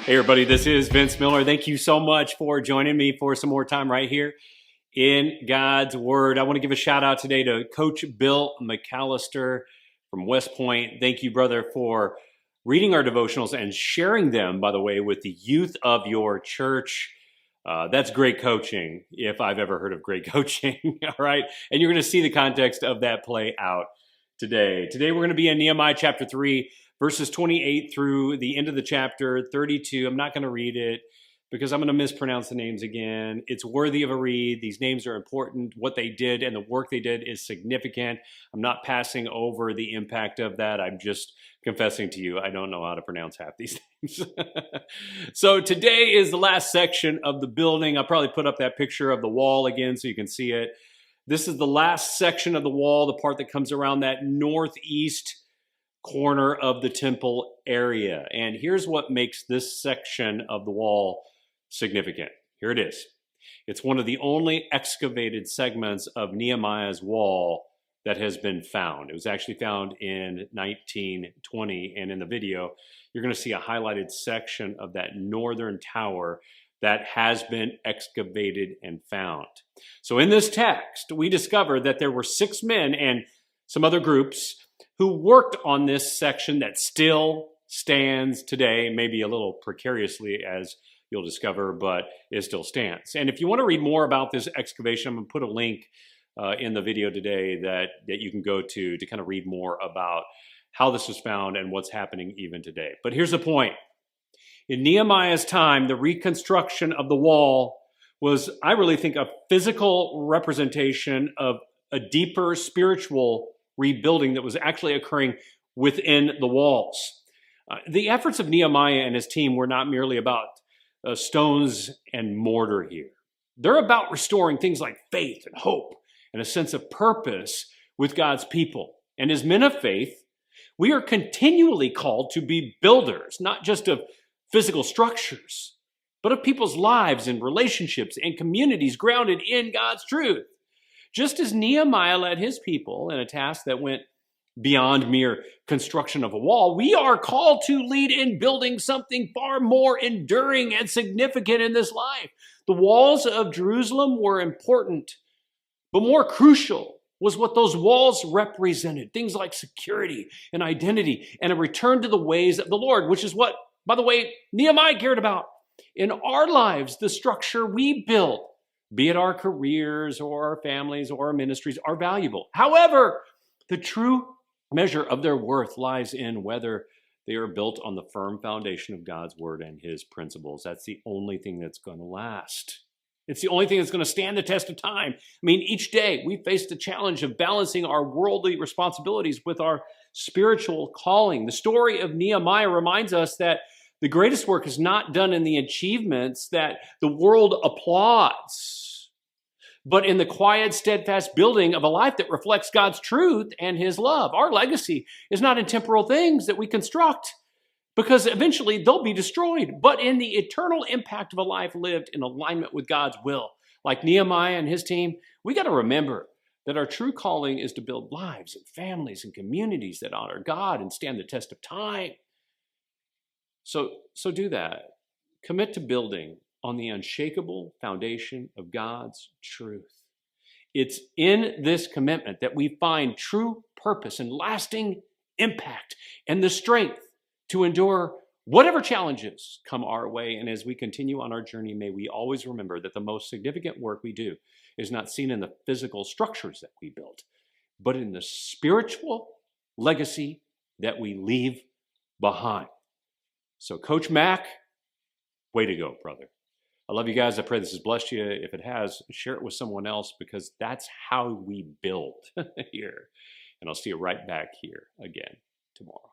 Hey everybody, this is Vince Miller. Thank you so much for joining me for some more time right here in God's Word. I want to give a shout out today to Coach Bill McAllister from West Point. Thank you, brother, for reading our devotionals and sharing them, by the way, with the youth of your church. That's great coaching, if I've ever heard of great coaching, all right? And you're going to see the context of that play out today. Today we're going to be in Nehemiah chapter 3, verses 28 through the end of the chapter, 32. I'm not going to read it because I'm going to mispronounce the names again. It's worthy of a read. These names are important. What they did and the work they did is significant. I'm not passing over the impact of that. I'm just confessing to you, I don't know how to pronounce half these names. So today is the last section of the building. I'll probably put up that picture of the wall again so you can see it. This is the last section of the wall, the part that comes around that northeast corner of the temple area. And here's what makes this section of the wall significant. Here it is. It's one of the only excavated segments of Nehemiah's wall that has been found. It was actually found in 1920, and in the video, you're going to see a highlighted section of that northern tower that has been excavated and found. So in this text, we discover that there were 6 men and some other groups who worked on this section that still stands today, maybe a little precariously, as you'll discover, but it still stands. And if you want to read more about this excavation, I'm going to put a link in the video today that you can go to kind of read more about how this was found and what's happening even today. But here's the point. In Nehemiah's time, the reconstruction of the wall was, I really think, a physical representation of a deeper spiritual rebuilding that was actually occurring within the walls. The efforts of Nehemiah and his team were not merely about stones and mortar here. They're about restoring things like faith and hope and a sense of purpose with God's people. And as men of faith, we are continually called to be builders, not just of physical structures, but of people's lives and relationships and communities grounded in God's truth. Just as Nehemiah led his people in a task that went beyond mere construction of a wall, we are called to lead in building something far more enduring and significant in this life. The walls of Jerusalem were important, but more crucial was what those walls represented. Things like security and identity and a return to the ways of the Lord, which is what, by the way, Nehemiah cared about. In our lives, the structure we build, be it our careers or our families or our ministries, are valuable. However, the true measure of their worth lies in whether they are built on the firm foundation of God's word and his principles. That's the only thing that's going to last. It's the only thing that's going to stand the test of time. I mean, each day we face the challenge of balancing our worldly responsibilities with our spiritual calling. The story of Nehemiah reminds us that the greatest work is not done in the achievements that the world applauds, but in the quiet, steadfast building of a life that reflects God's truth and his love. Our legacy is not in temporal things that we construct, because eventually they'll be destroyed, but in the eternal impact of a life lived in alignment with God's will. Like Nehemiah and his team, we got to remember that our true calling is to build lives and families and communities that honor God and stand the test of time. So do that. Commit to building on the unshakable foundation of God's truth. It's in this commitment that we find true purpose and lasting impact and the strength to endure whatever challenges come our way. And as we continue on our journey, may we always remember that the most significant work we do is not seen in the physical structures that we build, but in the spiritual legacy that we leave behind. So Coach Mac, way to go, brother. I love you guys. I pray this has blessed you. If it has, share it with someone else, because that's how we build here. And I'll see you right back here again tomorrow.